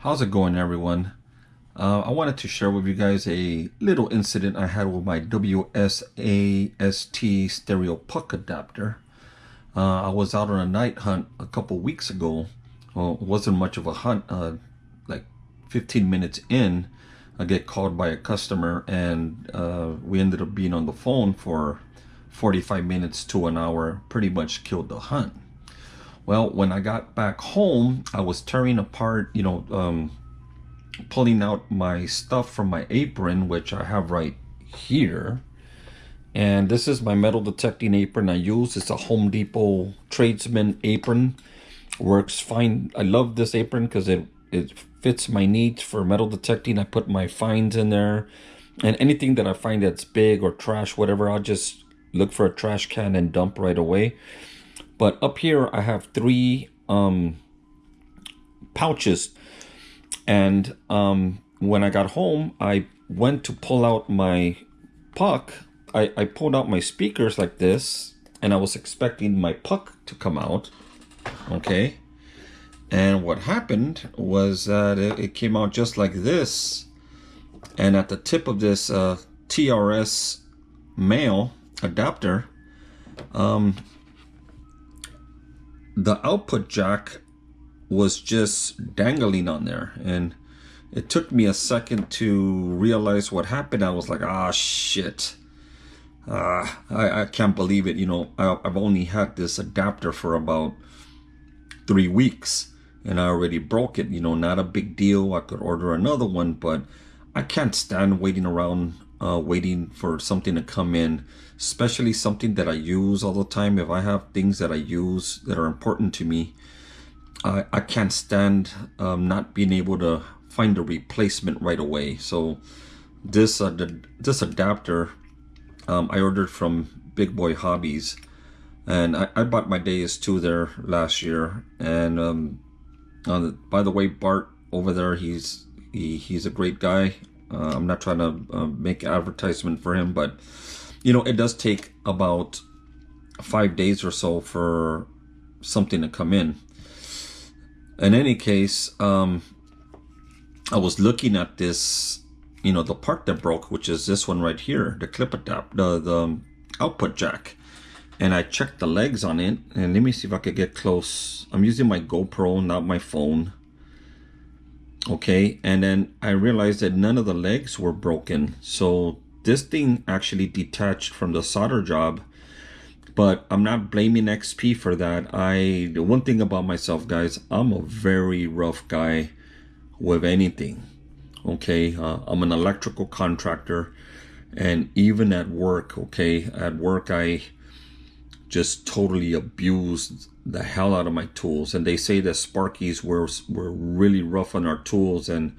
How's it going, everyone? I wanted to share with you guys a little incident I had with my Wsast stereo puck adapter. I was out on a night hunt a couple weeks ago. Well, it wasn't much of a hunt. Like 15 minutes in, I get called by a customer, and we ended up being on the phone for 45 minutes to an hour. Pretty much killed the hunt. Well, when I got back home, I was tearing apart, pulling out my stuff from my apron, which I have right here. And this is my metal detecting apron I use. It's a Home Depot tradesman apron. Works fine. I love this apron because it fits my needs for metal detecting. I put my finds in there. And anything that I find that's big or trash, whatever, I'll just look for a trash can and dump right away. But up here, I have three pouches. And when I got home, I went to pull out my puck. I pulled out my speakers like this, and I was expecting my puck to come out. Okay. And what happened was that it came out just like this. And at the tip of this TRS male adapter, the output jack was just dangling on there, and it took me a second to realize what happened. I was like, ah, shit. I can't believe it. I've only had this adapter for about 3 weeks, and I already broke it. Not a big deal. I could order another one, but I can't stand waiting around waiting for something to come in, especially something that I use all the time. If I have things that I use that are important to me, I can't stand not being able to find a replacement right away. So this adapter I ordered from Big Boy Hobbies, and I bought my Deus 2 there last year. And by the way, Bart over there, he's a great guy. I'm not trying to make advertisement for him, but it does take about 5 days or so for something to come in. In any case, I was looking at this, the part that broke, which is this one right here, the clip adapter, the output jack. And I checked the legs on it, and let me see if I could get close. I'm using my GoPro, not my phone. Okay, and then I realized that none of the legs were broken. So this thing actually detached from the solder job. But I'm not blaming XP for that. The one thing about myself, guys, I'm a very rough guy with anything. Okay, I'm an electrical contractor, and even at work, I just totally abused the hell out of my tools. And they say that Sparkies were really rough on our tools, and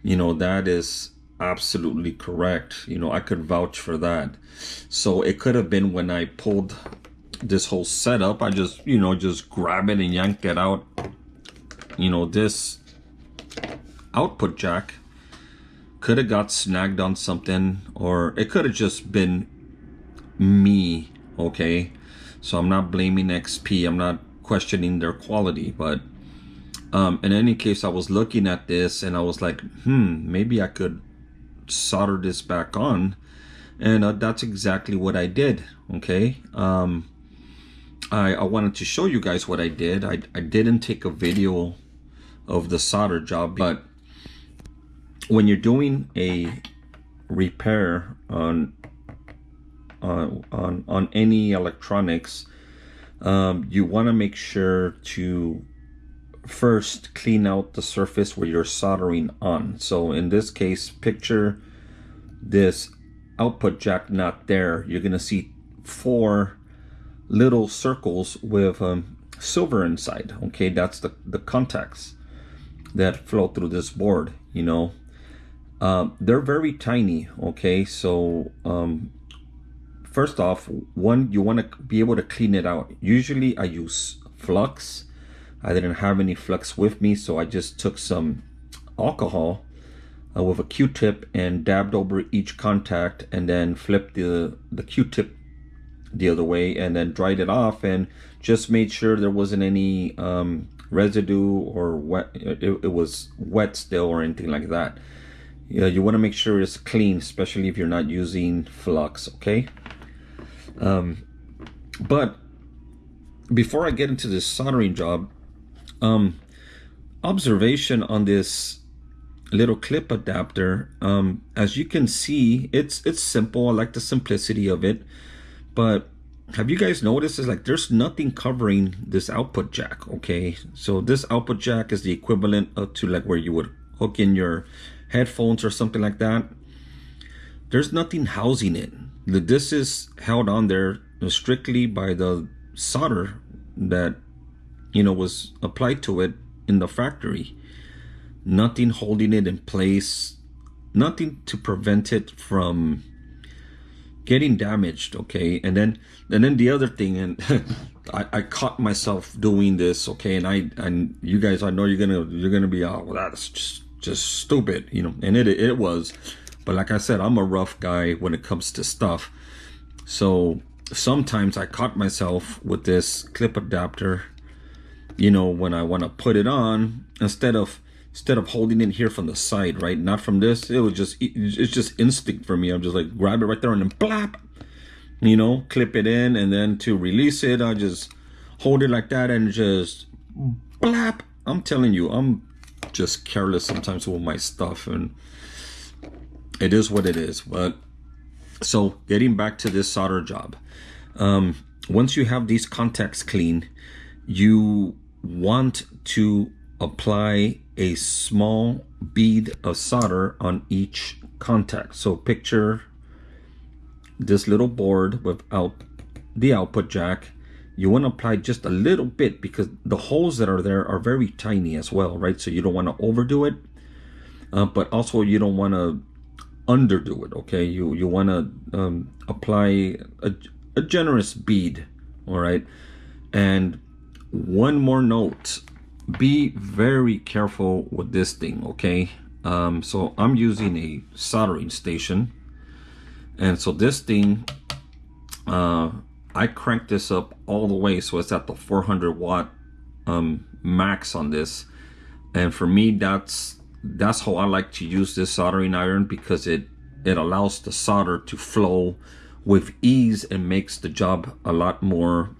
that is absolutely correct. I could vouch for that. So it could have been when I pulled this whole setup, I just just grab it and yank it out. This output jack could have got snagged on something, or it could have just been me. Okay, so I'm not blaming XP. I'm not questioning their quality, but in any case, I was looking at this and I was like, maybe I could solder this back on. And that's exactly what I did. Okay, I wanted to show you guys what I did. I didn't take a video of the solder job, but when you're doing a repair on any electronics, you want to make sure to first clean out the surface where you're soldering on. So in this case, picture this output jack not there. You're gonna see 4 little circles with silver inside. Okay, that's the contacts that flow through this board. They're very tiny. Okay, so first off, you want to be able to clean it out. Usually I use flux. I didn't have any flux with me, so I just took some alcohol with a Q-tip and dabbed over each contact, and then flipped the Q-tip the other way, and then dried it off, and Just made sure there wasn't any residue or wet. It was wet still or anything like that. Yeah, you want to make sure it's clean, especially if you're not using flux, okay? But before I get into this soldering job, observation on this little clip adapter. As you can see, it's simple. I like the simplicity of it, but have you guys noticed is like there's nothing covering this output jack, okay? So this output jack is the equivalent to like where you would hook in your headphones or something like that. There's nothing housing it. This is held on there strictly by the solder that, you know, was applied to it in the factory. Nothing holding it in place, nothing to prevent it from getting damaged, okay? And then the other thing, and I caught myself doing this, okay? And you guys, I know you're gonna be, oh, well, that's just stupid, you know, and it was. But like I said, I'm a rough guy when it comes to stuff. So sometimes I caught myself with this clip adapter, you know, when I want to put it on, instead of holding it here from the side, right? Not from this. It's just instinct for me. I'm just like, grab it right there and then blap, you know, clip it in. And then to release it, I just hold it like that and just blap. I'm telling you, I'm just careless sometimes with my stuff, and it is what it is. But so getting back to this solder job, once you have these contacts clean, you want to apply a small bead of solder on each contact. So picture this little board without the output jack. You want to apply just a little bit because the holes that are there are very tiny as well, right? So you don't want to overdo it, but also you don't want to underdo it, okay? You want to apply a generous bead, all right? And one more note, be very careful with this thing, okay? So I'm using a soldering station, and so this thing, I cranked this up all the way so it's at the 400 watt max on this. And for me, that's how I like to use this soldering iron, because it allows the solder to flow with ease and makes the job a lot more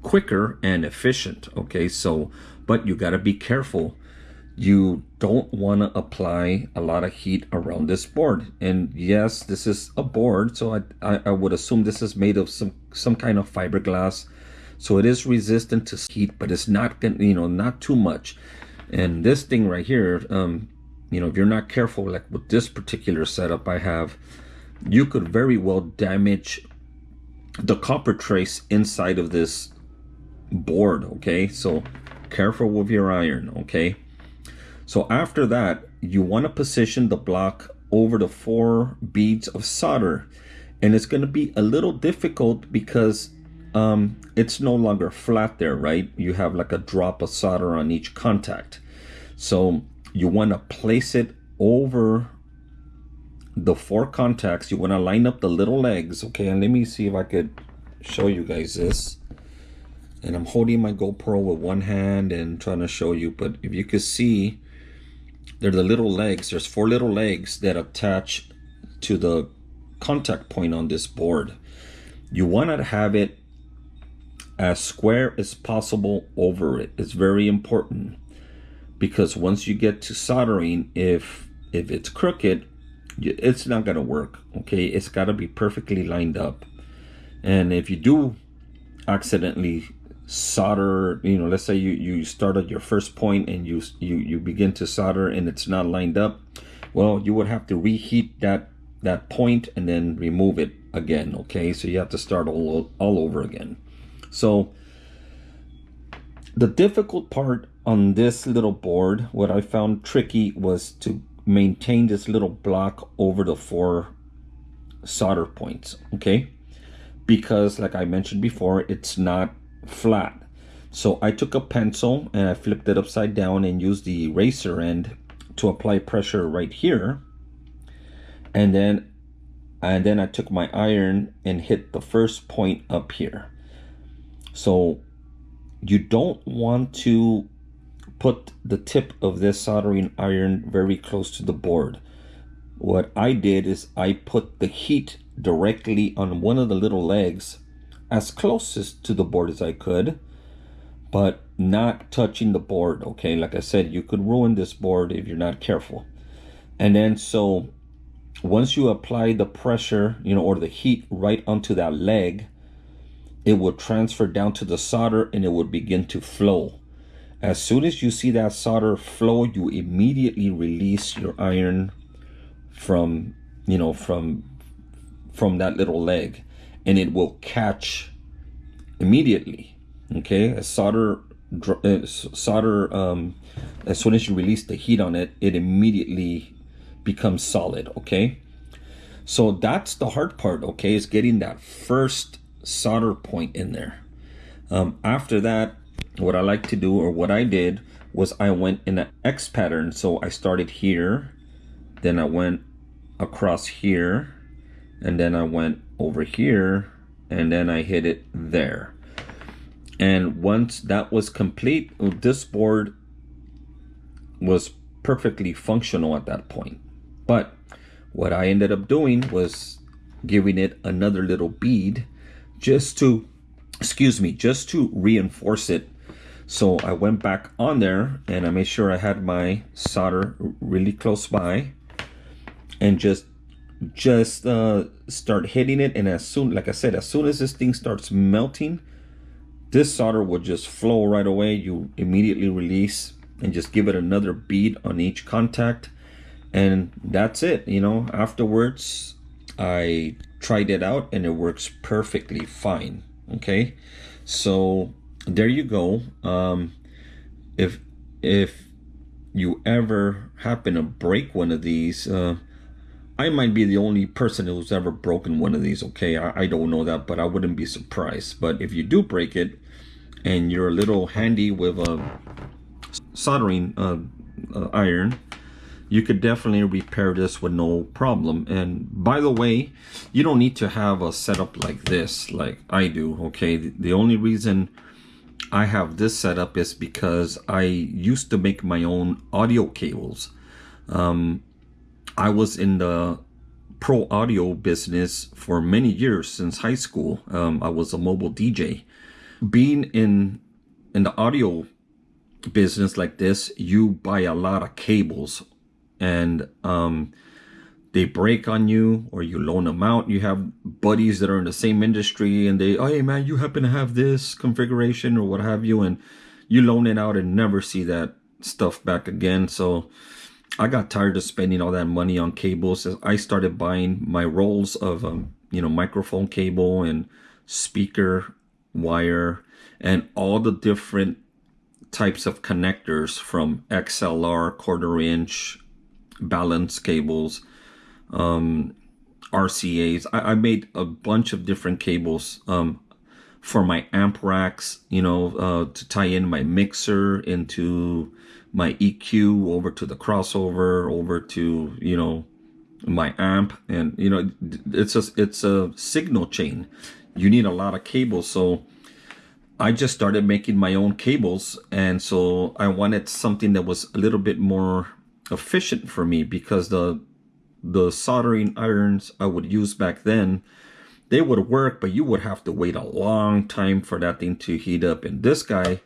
quicker and efficient, okay? So, but you got to be careful. You don't want to apply a lot of heat around this board. And yes, this is a board, so I would assume this is made of some kind of fiberglass, so it is resistant to heat, but it's not, you know, not too much. And this thing right here, you know, if you're not careful, like with this particular setup I have, you could very well damage the copper trace inside of this board, okay? So careful with your iron, okay? So after that, you want to position the block over the 4 beads of solder, and it's going to be a little difficult because it's no longer flat there, right? You have like a drop of solder on each contact. So you want to place it over the 4 contacts. You want to line up the little legs, okay? And let me see if I could show you guys this. And I'm holding my GoPro with one hand and trying to show you, but if you could see, they're the little legs. There's 4 little legs that attach to the contact point on this board. You want to have it as square as possible over it. It's very important, because once you get to soldering, if it's crooked, it's not going to work, okay? It's got to be perfectly lined up. And if you do accidentally solder, you know, let's say you start at your first point and you begin to solder and it's not lined up, well, you would have to reheat that point and then remove it again, okay? So you have to start all over again. So the difficult part on this little board, what I found tricky, was to maintain this little block over the 4 solder points, okay? Because like I mentioned before, it's not flat. So I took a pencil and I flipped it upside down and used the eraser end to apply pressure right here, and then I took my iron and hit the first point up here. So you don't want to put the tip of this soldering iron very close to the board. What I did is I put the heat directly on one of the little legs as closest to the board as I could, but not touching the board. Okay, like I said, you could ruin this board if you're not careful. And then so once you apply the pressure, or the heat right onto that leg, it will transfer down to the solder and it would begin to flow. As soon as you see that solder flow, you immediately release your iron from that little leg, and it will catch immediately. Okay, as as soon as you release the heat on it, it immediately becomes solid. Okay, so that's the hard part. Okay, is getting that first solder point in there. After that, what I like to do, or what I did, was I went in an X pattern. So I started here, then I went across here, and then I went over here, and then I hit it there. And once that was complete, this board was perfectly functional at that point. But what I ended up doing was giving it another little bead just to reinforce it. So I went back on there and I made sure I had my solder really close by, and just start hitting it. And as soon as this thing starts melting, this solder will just flow right away. You immediately release and just give it another bead on each contact, and that's it. Afterwards I tried it out and it works perfectly fine. Okay, so there you go. If you ever happen to break one of these, I might be the only person who's ever broken one of these. Okay, I don't know that, but I wouldn't be surprised. But if you do break it and you're a little handy with a soldering iron, you could definitely repair this with no problem. And by the way, you don't need to have a setup like this like I do. Okay, the only reason I have this setup is because I used to make my own audio cables. I was in the pro audio business for many years, since high school. I was a mobile DJ. Being in the audio business like this, you buy a lot of cables, and they break on you, or you loan them out. You have buddies that are in the same industry, and they, oh, hey man, you happen to have this configuration or what have you, and you loan it out and never see that stuff back again. So I got tired of spending all that money on cables. I started buying my rolls of microphone cable and speaker wire and all the different types of connectors, from XLR, 1/4 inch, balance cables, RCAs. I made a bunch of different cables for my amp racks, to tie in my mixer into my EQ, over to the crossover, over to my amp. And it's a signal chain. You need a lot of cables. So I just started making my own cables, and so I wanted something that was a little bit more efficient for me, because the soldering irons I would use back then, they would work, but you would have to wait a long time for that thing to heat up. And this guy,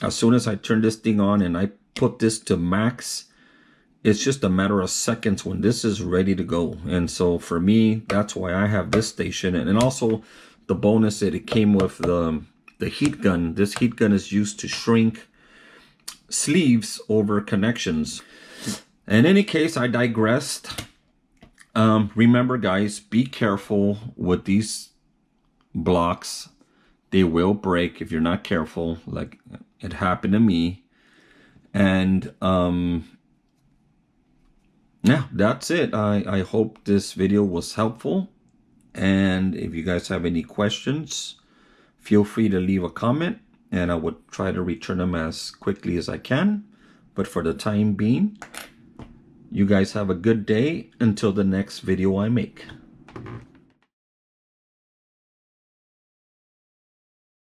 as soon as I turn this thing on and I put this to max, it's just a matter of seconds when this is ready to go. And so for me, that's why I have this station. And also the bonus that it came with the heat gun. This heat gun is used to shrink sleeves over connections. In any case, I digressed. Remember guys, be careful with these blocks. They will break if you're not careful, like it happened to me. And yeah, that's it. I hope this video was helpful. And if you guys have any questions, feel free to leave a comment, and I would try to return them as quickly as I can. But for the time being, you guys have a good day until the next video I make.